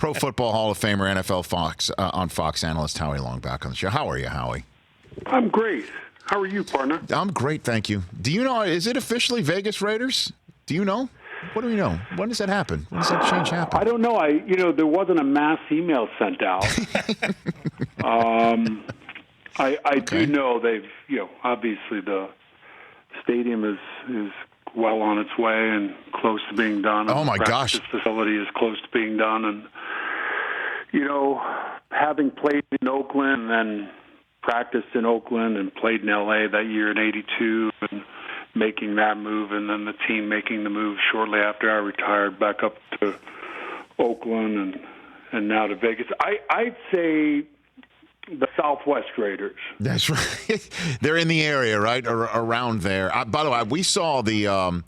Pro Football Hall of Famer, NFL Fox on Fox analyst Howie Long back on the show. How are you, Howie? I'm great. How are you, partner? I'm great, thank you. Do you know, is it officially Vegas Raiders? Do you know? What do we know? When does that happen? When does that change happen? I don't know. There wasn't a mass email sent out. I do know they've, obviously the stadium is well on its way and close to being done. Oh my gosh! The facility is close to being done, and having played in Oakland and then practiced in Oakland and played in LA that year in '82 and making that move, and then the team making the move shortly after I retired back up to Oakland and now to Vegas. I'd say the Southwest Raiders. That's right. They're in the area, right, or around there. By the way, we saw the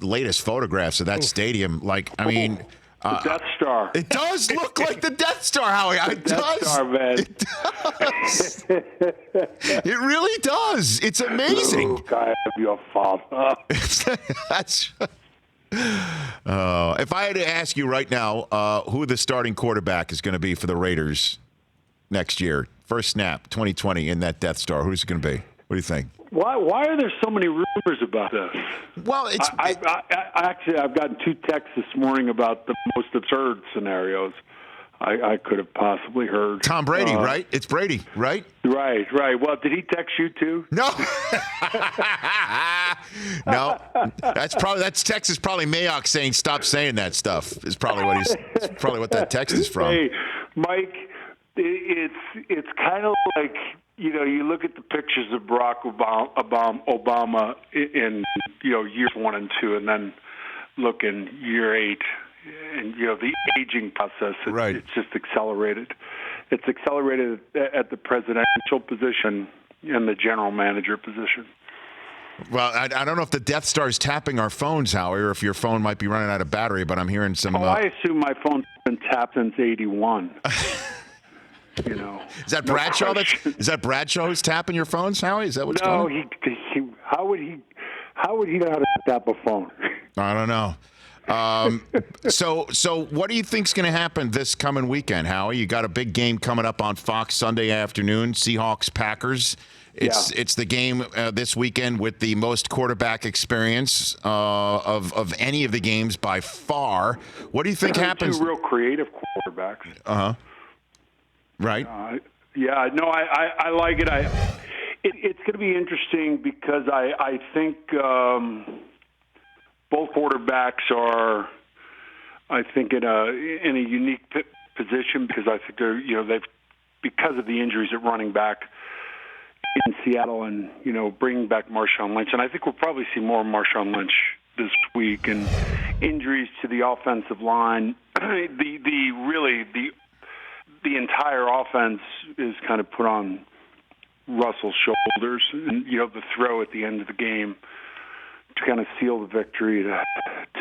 latest photographs of that stadium. The Death Star. It does look like the Death Star, Howie. It does. Death Star, man. It does. It really does. It's amazing. Luke, I am your father. That's. If I had to ask you right now, who the starting quarterback is going to be for the Raiders next year, first snap, 2020 in that Death Star, who's it going to be? What do you think? Why are there so many rumors about this? Well, I've gotten 2 texts this morning about the most absurd scenarios I could have possibly heard. Tom Brady, right? It's Brady, right? Right. Well, did he text you too? No. No. That's text is probably Mayock saying stop saying that stuff. Is probably what that text is from. Hey, Mike, it's kind of like, you look at the pictures of Barack Obama in years 1 and 2, and then look in year 8, and the aging process. Right. It's just accelerated. It's accelerated at the presidential position and the general manager position. Well, I don't know if the Death Star is tapping our phones, Howie, or if your phone might be running out of battery. But I'm hearing some. I assume my phone's been tapped since '81. Is that Bradshaw? Is that Bradshaw who's tapping your phones, Howie? Is that what's going on? No, how would he know how to tap a phone? I don't know. So what do you think's going to happen this coming weekend, Howie? You got a big game coming up on Fox Sunday afternoon, Seahawks Packers. It's the game this weekend with the most quarterback experience of any of the games by far. What do you think happens? 2 real creative quarterbacks. Right. I like it. It's going to be interesting because I think both quarterbacks are, in a unique position because I think they've because of the injuries at running back in Seattle and bringing back Marshawn Lynch, and I think we'll probably see more Marshawn Lynch this week, and injuries to the offensive line. The entire offense is kind of put on Russell's shoulders, and the throw at the end of the game to kind of seal the victory to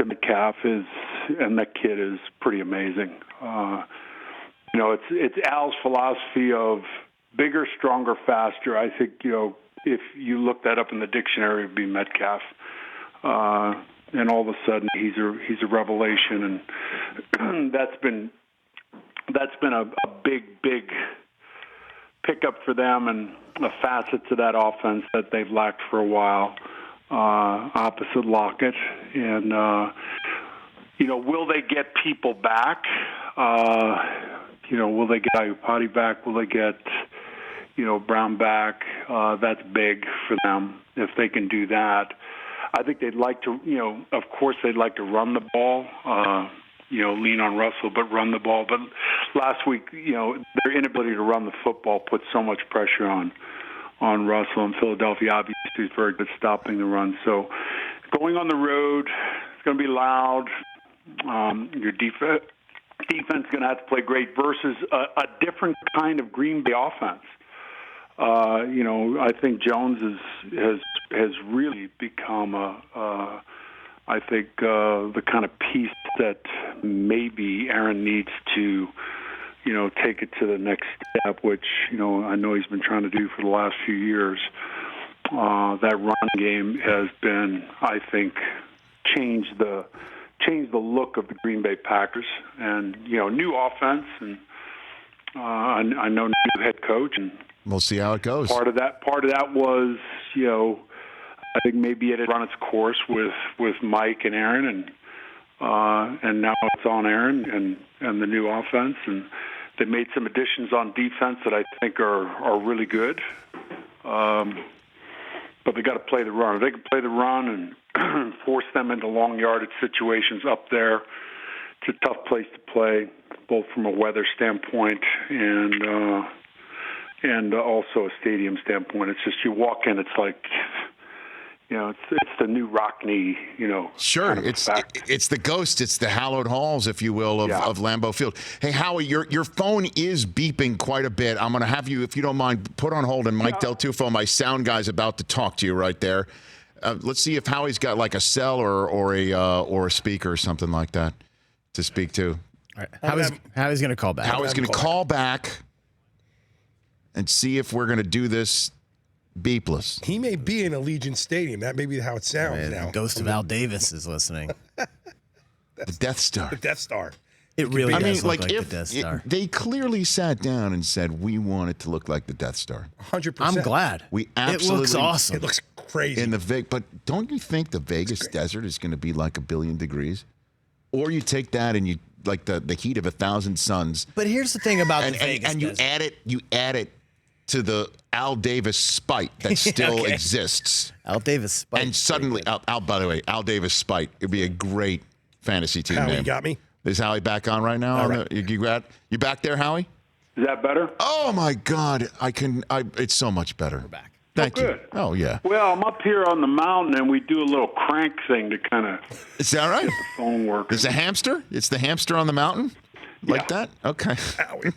Metcalf and that kid is pretty amazing. It's Al's philosophy of bigger, stronger, faster. I think if you look that up in the dictionary, it'd be Metcalf. And all of a sudden he's a revelation, and that's been a big pickup for them and a facet to that offense that they've lacked for a while, opposite Lockett. And, will they get people back? Will they get Iupati back? Will they get, Brown back? That's big for them if they can do that. I think they'd like to, of course they'd like to run the ball, lean on Russell, but run the ball. But last week, their inability to run the football put so much pressure on Russell, and Philadelphia obviously is very good stopping the run. So going on the road, it's going to be loud. Your defense is going to have to play great versus a different kind of Green Bay offense. I think Jones has really become the kind of piece that maybe Aaron needs to, take it to the next step, which, I know he's been trying to do for the last few years. That run game has been, I think, changed the change the look of the Green Bay Packers, and new offense, and I know new head coach, and we'll see how it goes. Part of that was I think maybe it had run its course with Mike and Aaron, and now it's on Aaron and the new offense, and they made some additions on defense that I think are really good. But they got to play the run. If they can play the run and force them into long yardage situations up there, it's a tough place to play, both from a weather standpoint and also a stadium standpoint. It's just you walk in, it's like, it's the new Rockney, Sure, kind of it's the ghost, it's the hallowed halls, if you will, of Lambeau Field. Hey, Howie, your phone is beeping quite a bit. I'm going to have you, if you don't mind, put on hold, and Mike Del Tufo, my sound guy's about to talk to you right there. Let's see if Howie's got like a cell or a speaker or something like that to speak to. All right. Howie's going to call back. Howie's going to call back and see if we're going to do this beepless. He may be in Allegiant Stadium. That may be how it sounds now. The ghost of Al Davis is listening. The Death Star. The Death Star. It really does look like the Death Star. They clearly sat down and said, we want it to look like the Death Star. 100%. I'm glad. We absolutely. It looks awesome. It looks crazy. But don't you think the Vegas desert is going to be like 1 billion degrees? Or you take that and you like the heat of 1,000 suns. But here's the thing about the Vegas and desert. you add it to the Al Davis spite that still exists. Al Davis spite. And suddenly, by the way, Al Davis spite. It'd be a great fantasy team Howie name. got me. Is Howie back on right now? All right. You back there, Howie? Is that better? Oh my God! It's so much better. We're back. Thank you. Good. Oh yeah. Well, I'm up here on the mountain, and we do a little crank thing to kind of Is that right? get the phone working. There's a hamster. It's the hamster on the mountain, like that. Okay.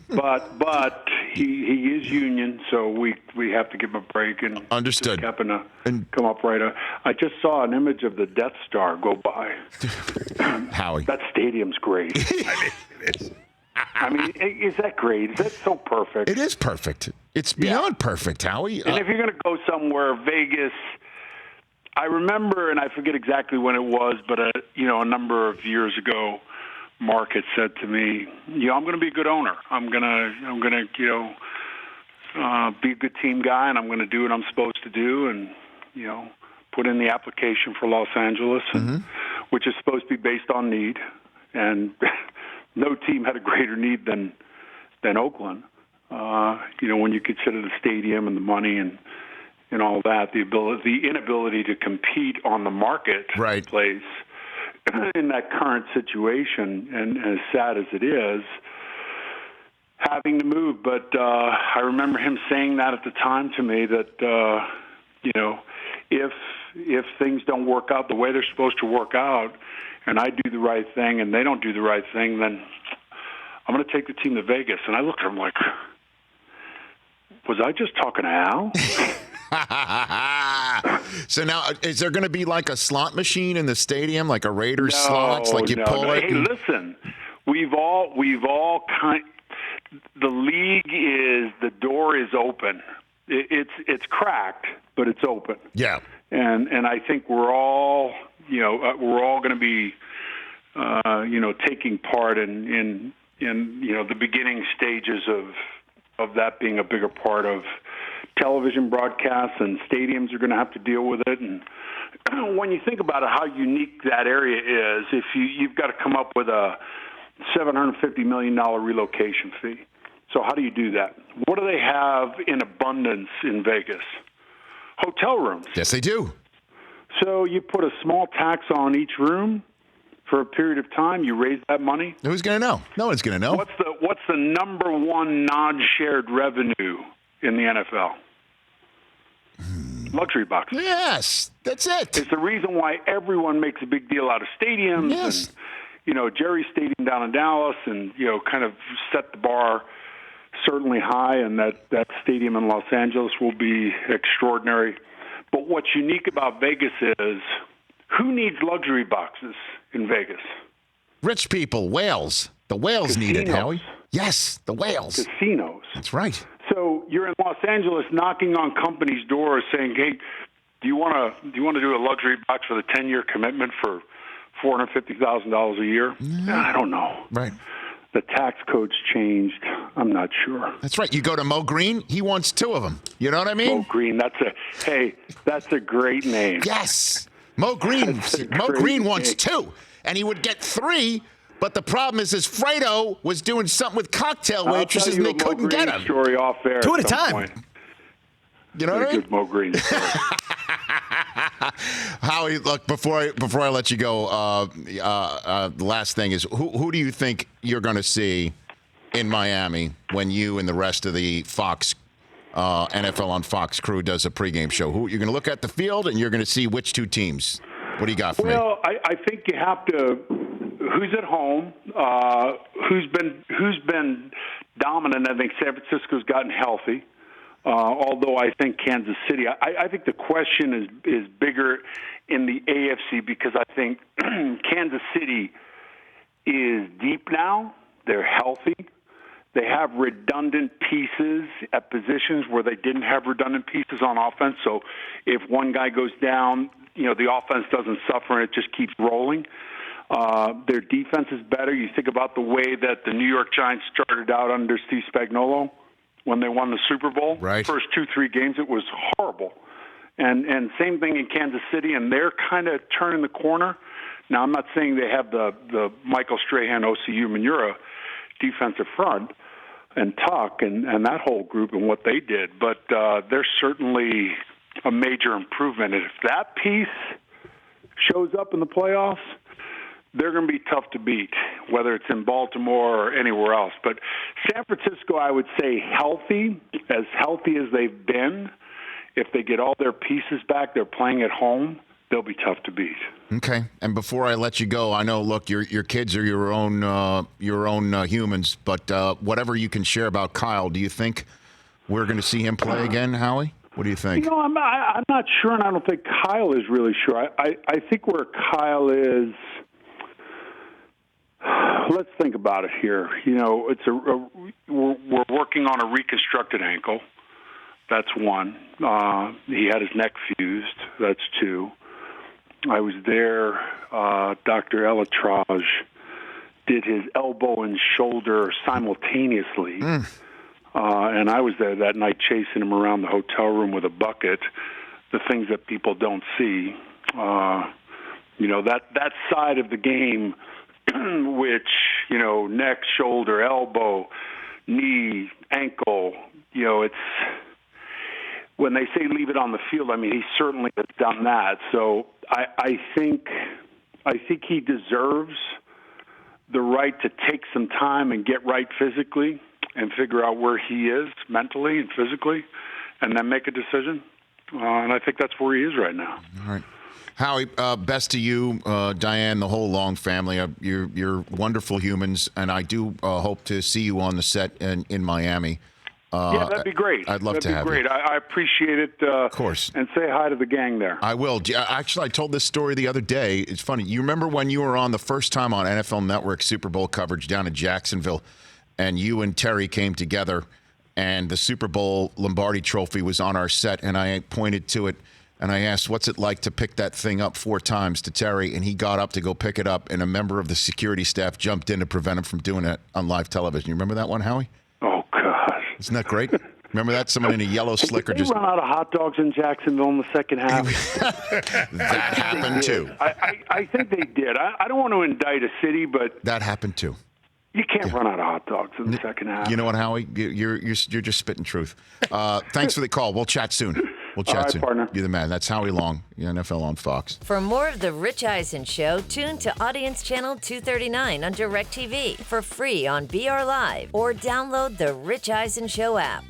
But he is union, so we have to give him a break, and Understood. Just happen to come up right. I just saw an image of the Death Star go by. Howie. That stadium's great. It is. I mean, is that great? Is that so perfect? It is perfect. It's beyond perfect, Howie. And if you're going to go somewhere, Vegas, I remember, and I forget exactly when it was, but a number of years ago, Mark had said to me, I'm going to be a good owner. I'm going to be a good team guy, and I'm going to do what I'm supposed to do, and put in the application for Los Angeles, which is supposed to be based on need, and no team had a greater need than Oakland. When you consider the stadium and the money and all that, the inability to compete on the marketplace in that current situation, and as sad as it is, having to move. But I remember him saying that at the time to me that if things don't work out the way they're supposed to work out, and I do the right thing and they don't do the right thing, then I'm going to take the team to Vegas. And I looked at him like, was I just talking to Al? So now, is there going to be like a slot machine in the stadium, like a Raiders slots, like you pull it? Hey, listen, we've all the league is, the door is open. It's cracked, but it's open. Yeah. And I think we're all going to be taking part in the beginning stages of that being a bigger part of television broadcasts, and stadiums are going to have to deal with it. And when you think about it, how unique that area is, if you've got to come up with a $750 million relocation fee. So how do you do that? What do they have in abundance in Vegas? Hotel rooms. Yes, they do. So you put a small tax on each room for a period of time. You raise that money. Who's going to know? No one's going to know. What's the number one non-shared revenue in the NFL? Luxury boxes. Yes, that's it. It's the reason why everyone makes a big deal out of stadiums. Yes. And, Jerry's Stadium down in Dallas, and kind of set the bar certainly high, and that stadium in Los Angeles will be extraordinary. But what's unique about Vegas is, who needs luxury boxes in Vegas? Rich people, whales. The whales need it, Howie. Yes, the whales. Casinos. That's right. So you're in Los Angeles knocking on companies' doors saying, hey, do you want to do a luxury box with a 10-year commitment for $450,000 a year? I don't know. Right. The tax code's changed. I'm not sure. That's right. You go to Mo Green, he wants 2 of them. You know what I mean? Mo Green, that's a great name. Yes. Mo Green wants 2, and he would get 3. But the problem is, Fredo was doing something with cocktail waitresses, and they couldn't get him. Story off there. 2 at a time. Point. You know what I mean? Good Mo Green story. Howie, look, before I let you go, the last thing is, who do you think you're going to see in Miami when you and the rest of the Fox NFL on Fox crew does a pregame show? Who you're going to look at the field, and you're going to see which 2 teams? What do you got for me? Well, I think you have to. Who's at home? Who's been dominant? I think San Francisco's gotten healthy. Although I think Kansas City, I think the question is bigger in the AFC because I think Kansas City is deep now. They're healthy. They have redundant pieces at positions where they didn't have redundant pieces on offense. So if one guy goes down, the offense doesn't suffer and it just keeps rolling. Their defense is better. You think about the way that the New York Giants started out under Steve Spagnuolo. When they won the Super Bowl, right. First 2-3 games, it was horrible. And same thing in Kansas City, and they're kind of turning the corner. Now, I'm not saying they have the Michael Strahan, OCU, Manura defensive front and Tuck and that whole group and what they did, but they're certainly a major improvement. And if that piece shows up in the playoffs, they're going to be tough to beat, whether it's in Baltimore or anywhere else. But San Francisco, I would say healthy as they've been. If they get all their pieces back, they're playing at home, they'll be tough to beat. Okay. And before I let you go, I know, look, your kids are your own humans, but whatever you can share about Kyle, do you think we're going to see him play again, Howie? What do you think? I'm not sure, and I don't think Kyle is really sure. I think where Kyle is. Let's think about it here. We're working on a reconstructed ankle. That's one. He had his neck fused. That's 2. I was there. Dr. Elatrage did his elbow and shoulder simultaneously. And I was there that night chasing him around the hotel room with a bucket, the things that people don't see. That side of the game, which, neck, shoulder, elbow, knee, ankle, it's when they say leave it on the field, I mean, he certainly has done that. So I think he deserves the right to take some time and get right physically and figure out where he is mentally and physically and then make a decision. And I think that's where he is right now. All right. Howie, best to you, Diane, the whole Long family. You're wonderful humans, and I do hope to see you on the set in Miami. Yeah, that'd be great. I'd love to have you. I appreciate it. Of course. And say hi to the gang there. I will. Actually, I told this story the other day. It's funny. You remember when you were on the first time on NFL Network Super Bowl coverage down in Jacksonville, and you and Terry came together, and the Super Bowl Lombardi Trophy was on our set, and I pointed to it. And I asked, what's it like to pick that thing up 4 times to Terry? And he got up to go pick it up, and a member of the security staff jumped in to prevent him from doing it on live television. You remember that one, Howie? Oh, God. Isn't that great? Remember that? Someone in a yellow slicker just run out of hot dogs in Jacksonville in the second half. That happened, too. I think they did. I don't want to indict a city, but... That happened, too. You can't run out of hot dogs in the second half. You know what, Howie? You're just spitting truth. Thanks for the call. We'll chat soon. We'll chat soon. Partner. You're the man. That's Howie Long, the NFL on Fox. For more of The Rich Eisen Show, tune to Audience Channel 239 on DirecTV for free on BR Live or download the Rich Eisen Show app.